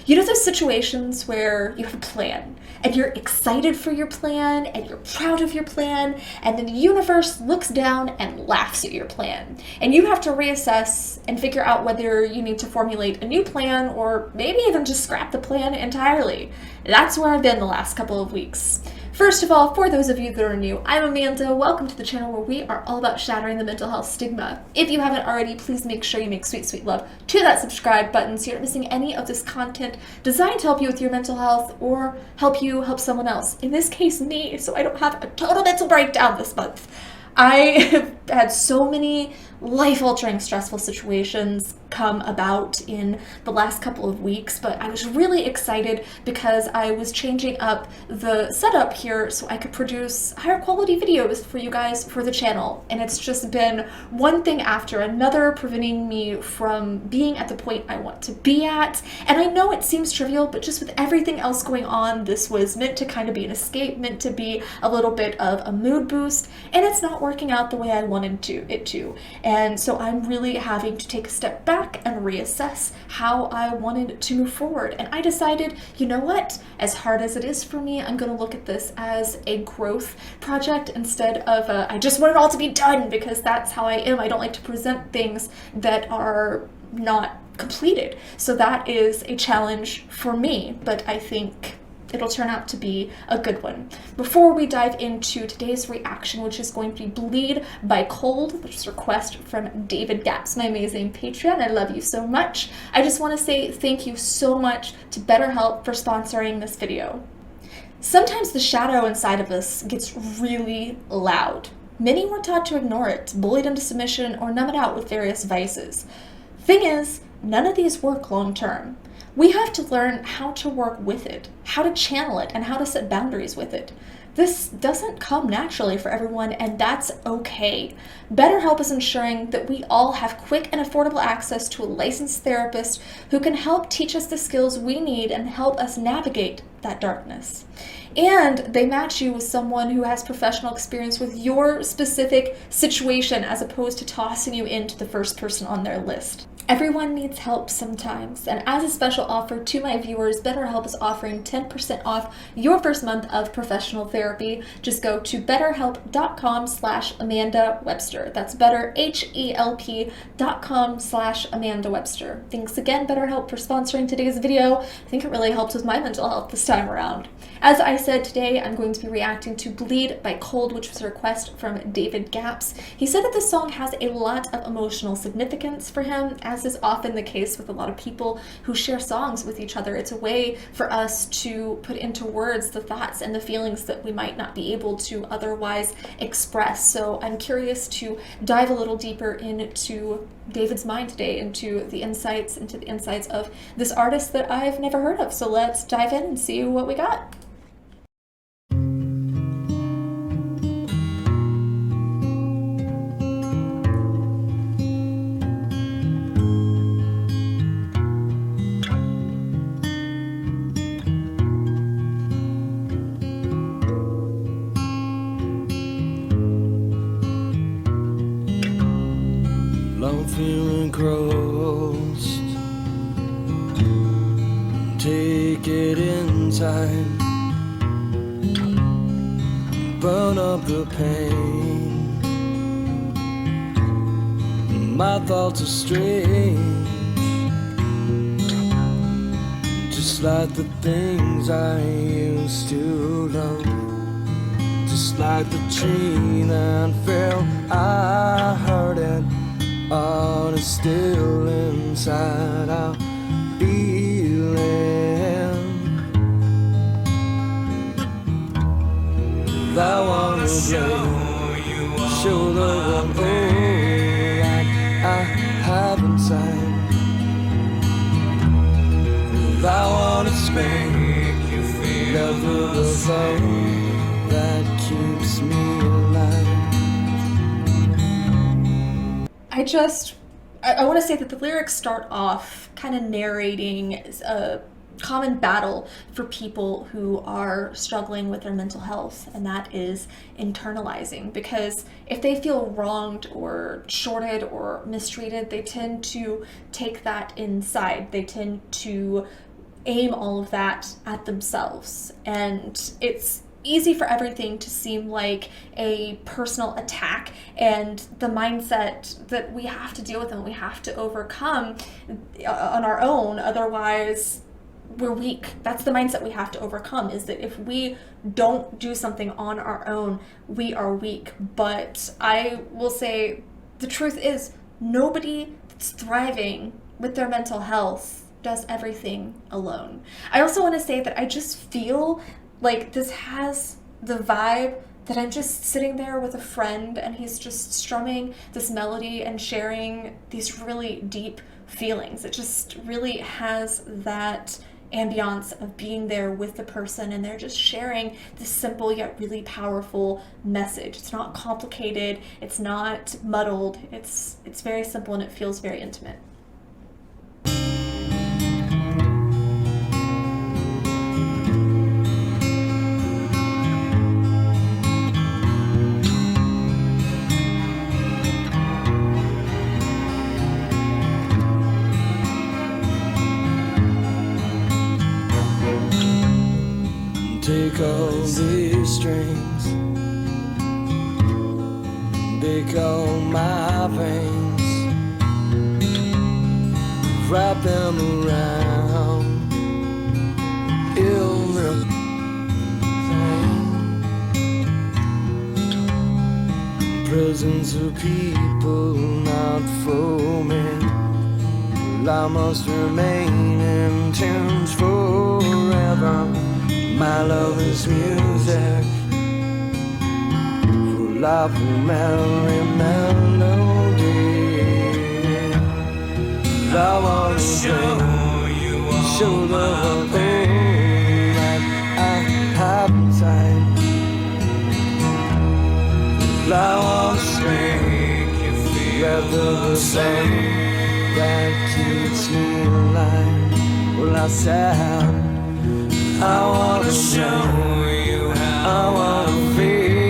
You know those situations where you have a plan and you're excited for your plan and you're proud of your plan, and then the universe looks down and laughs at your plan. And you have to reassess and figure out whether you need to formulate a new plan or maybe even just scrap the plan entirely. That's where I've been the last couple of weeks. First of all, for those of you that are new, I'm Amanda. Welcome to the channel where we are all about shattering the mental health stigma. If you haven't already, please make sure you make sweet, sweet love to that subscribe button so you're not missing any of this content designed to help you with your mental health or help you help someone else. In this case, me, so I don't have a total mental breakdown this month. I have had so many life-altering stressful situations come about in the last couple of weeks, but I was really excited because I was changing up the setup here so I could produce higher quality videos for you guys for the channel. And it's just been one thing after another preventing me from being at the point I want to be at. And I know it seems trivial, but just with everything else going on, this was meant to kind of be an escape, meant to be a little bit of a mood boost, and it's not working out the way I wanted it to. And so I'm really having to take a step back and reassess how I wanted to move forward. And I decided, you know what? As hard as it is for me, I'm going to look at this as a growth project instead of I just want it all to be done, because that's how I am. I don't like to present things that are not completed. So that is a challenge for me, but I think it'll turn out to be a good one. Before we dive into today's reaction, which is going to be Bleed by Cold, which is a request from David Gaps, my amazing Patreon. I love you so much. I just want to say thank you so much to BetterHelp for sponsoring this video. Sometimes the shadow inside of us gets really loud. Many were taught to ignore it, bullied into submission, or numb it out with various vices. Thing is, none of these work long term. We have to learn how to work with it, how to channel it, and how to set boundaries with it. This doesn't come naturally for everyone, and that's okay. BetterHelp is ensuring that we all have quick and affordable access to a licensed therapist who can help teach us the skills we need and help us navigate that darkness. And they match you with someone who has professional experience with your specific situation, as opposed to tossing you into the first person on their list. Everyone needs help sometimes, and as a special offer to my viewers, BetterHelp is offering 10% off your first month of professional therapy. Just go to betterhelp.com/AmandaWebster. That's betterhelp.com/AmandaWebster. Thanks again, BetterHelp, for sponsoring today's video. I think it really helped with my mental health this time around. As I said, today I'm going to be reacting to Bleed by Cold, which was a request from David Gaps. He said that this song has a lot of emotional significance for him, as is often the case with a lot of people who share songs with each other. It's a way for us to put into words the thoughts and the feelings that we might not be able to otherwise express. So I'm curious to dive a little deeper into David's mind today, into the insights of this artist that I've never heard of. So let's dive in and see what we got. I'm feeling crossed. Take it inside, burn up the pain. My thoughts are strange, just like the things I used to love. Just like the tree that fell, I heard it. All is still inside our feeling. I wanna show the world all I have inside. I wanna scream, never the song that keeps me alive. I want to say that the lyrics start off kind of narrating a common battle for people who are struggling with their mental health, and that is internalizing. Because if they feel wronged or shorted or mistreated, they tend to take that inside. They tend to aim all of that at themselves. And it's easy for everything to seem like a personal attack, and the mindset that we have to deal with and we have to overcome on our own, otherwise we're weak. That's the mindset we have to overcome, is that if we don't do something on our own, we are weak. But I will say the truth is, nobody that's thriving with their mental health does everything alone. I also want to say that I just feel like this has the vibe that I'm just sitting there with a friend and he's just strumming this melody and sharing these really deep feelings. It just really has that ambiance of being there with the person, and they're just sharing this simple yet really powerful message. It's not complicated, it's not muddled, it's very simple, and it feels very intimate. Take all these strings, take all my veins, wrap them around illness. Prisons of people not for me. Well, I must remain in tunes forever. My love is music, full of merry melody. I wanna show the world that I have inside. I wanna make you feel the same that keeps me alive. Well, I said I wanna show you how I wanna feel.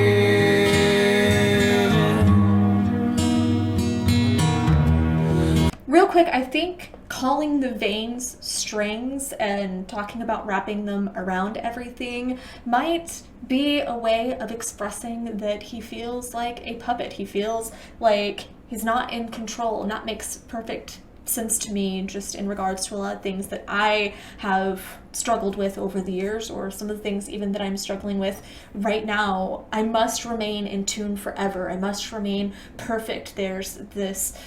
Real quick, I think calling the veins strings and talking about wrapping them around everything might be a way of expressing that he feels like a puppet. He feels like he's not in control, and that makes perfect sense to me, just in regards to a lot of things that I have struggled with over the years, or some of the things even that I'm struggling with right now. I must remain in tune forever. I must remain perfect. There's this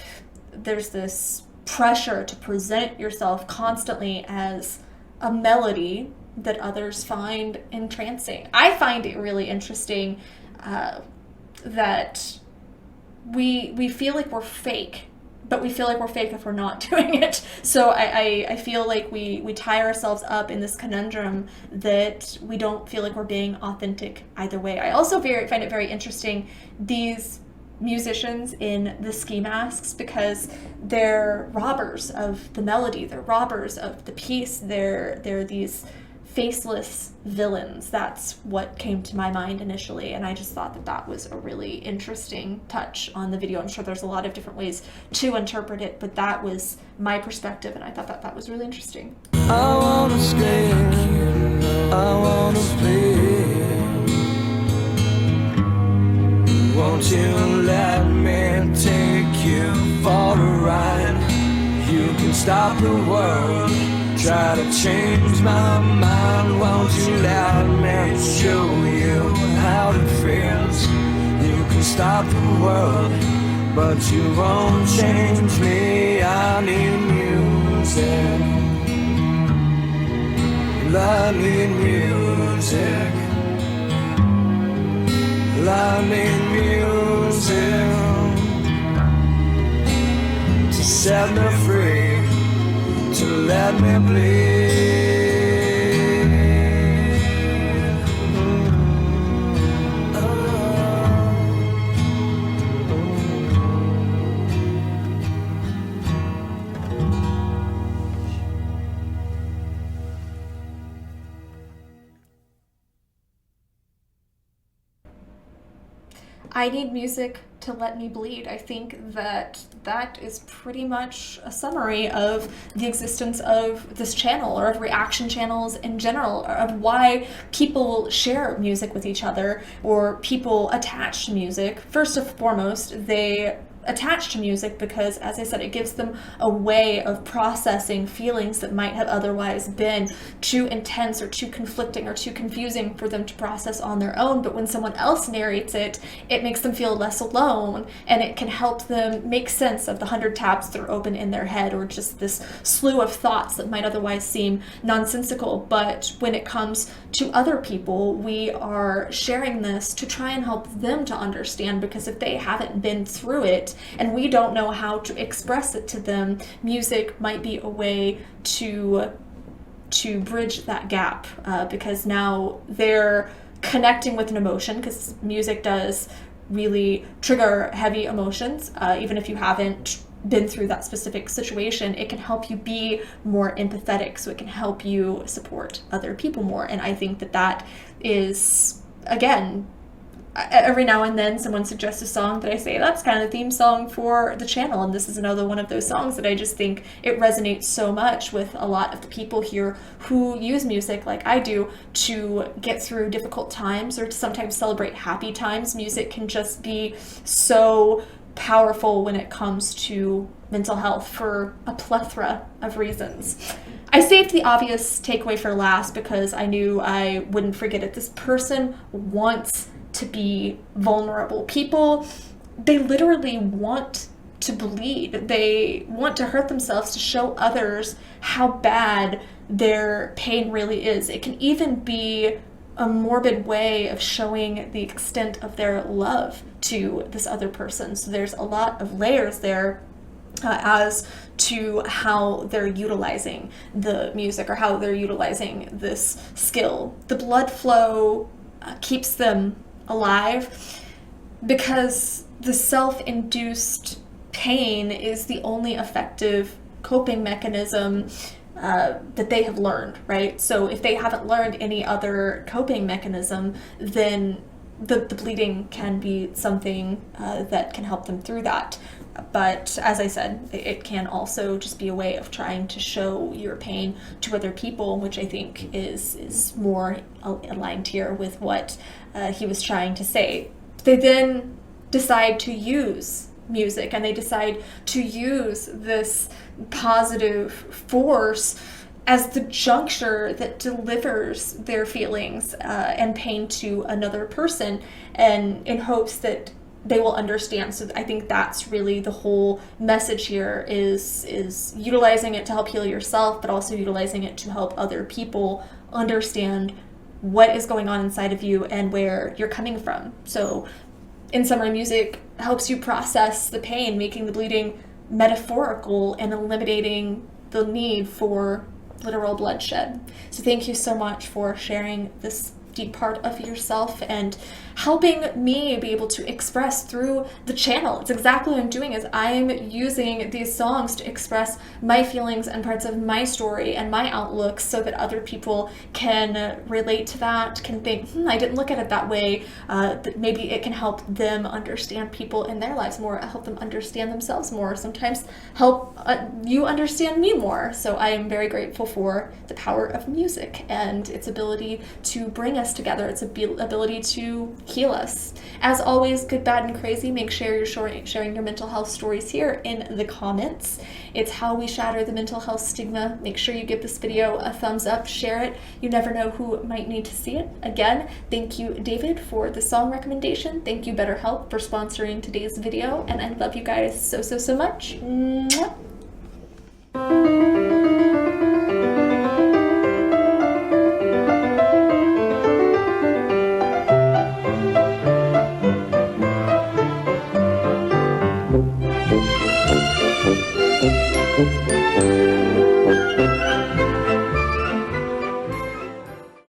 pressure to present yourself constantly as a melody that others find entrancing. I find it really interesting that we feel like we're fake, but we feel like we're fake if we're not doing it. So I feel like we tie ourselves up in this conundrum that we don't feel like we're being authentic either way. I also find it very interesting, these musicians in the ski masks, because they're robbers of the melody, they're robbers of the piece, they're these faceless villains. That's what came to my mind initially, and I just thought that that was a really interesting touch on the video. I'm sure there's a lot of different ways to interpret it, but that was my perspective, and I thought that that was really interesting. I wanna scream, I wanna play. Won't you let me take you for a ride? You can stop the world, try to change my mind. Won't you let me show you how it feels? You can stop the world, but you won't change me. I need music, I need music, I need music to set me free, to let me bleed. I Need Music to Let Me Bleed. I think that that is pretty much a summary of the existence of this channel, or of reaction channels in general, or of why people share music with each other, or people attach to music. First and foremost, they attached to music because, as I said, it gives them a way of processing feelings that might have otherwise been too intense or too conflicting or too confusing for them to process on their own. But when someone else narrates it, it makes them feel less alone, and it can help them make sense of the 100 tabs that are open in their head, or just this slew of thoughts that might otherwise seem nonsensical. But when it comes to other people, we are sharing this to try and help them to understand, because if they haven't been through it and we don't know how to express it to them, music might be a way to bridge that gap, because now they're connecting with an emotion, because music does really trigger heavy emotions. Even if you haven't been through that specific situation, it can help you be more empathetic, so it can help you support other people more. And I think that that is, again, every now and then someone suggests a song that I say, that's kind of the theme song for the channel, and this is another one of those songs that I just think it resonates so much with a lot of the people here who use music like I do to get through difficult times, or to sometimes celebrate happy times. Music can just be so powerful when it comes to mental health for a plethora of reasons. I saved the obvious takeaway for last because I knew I wouldn't forget it. This person wants to be vulnerable. People, they literally want to bleed. They want to hurt themselves to show others how bad their pain really is. It can even be a morbid way of showing the extent of their love to this other person. So there's a lot of layers there as to how they're utilizing the music, or how they're utilizing this skill. The blood flow keeps them alive, because the self-induced pain is the only effective coping mechanism that they have learned, right? So if they haven't learned any other coping mechanism, then the bleeding can be something that can help them through that. But as I said, it can also just be a way of trying to show your pain to other people, which I think is more aligned here with what he was trying to say. They then decide to use music, and they decide to use this positive force as the juncture that delivers their feelings and pain to another person, and in hopes that they will understand. So I think that's really the whole message here, is utilizing it to help heal yourself, but also utilizing it to help other people understand what is going on inside of you and where you're coming from. So in summary, music helps you process the pain, making the bleeding metaphorical and eliminating the need for literal bloodshed. So thank you so much for sharing this deep part of yourself and helping me be able to express through the channel. It's exactly what I'm doing, is I'm using these songs to express my feelings and parts of my story and my outlook, so that other people can relate to that, can think, I didn't look at it that way, that maybe it can help them understand people in their lives more, help them understand themselves more, sometimes help you understand me more. So I am very grateful for the power of music and its ability to bring us together, its ability to heal us. As always, good, bad, and crazy, make sure you're sharing your mental health stories here in the comments. It's how we shatter the mental health stigma. Make sure you give this video a thumbs up, share it. You never know who might need to see it. Again, thank you, David, for the song recommendation. Thank you, BetterHelp, for sponsoring today's video. And I love you guys so, so, so much. Mwah.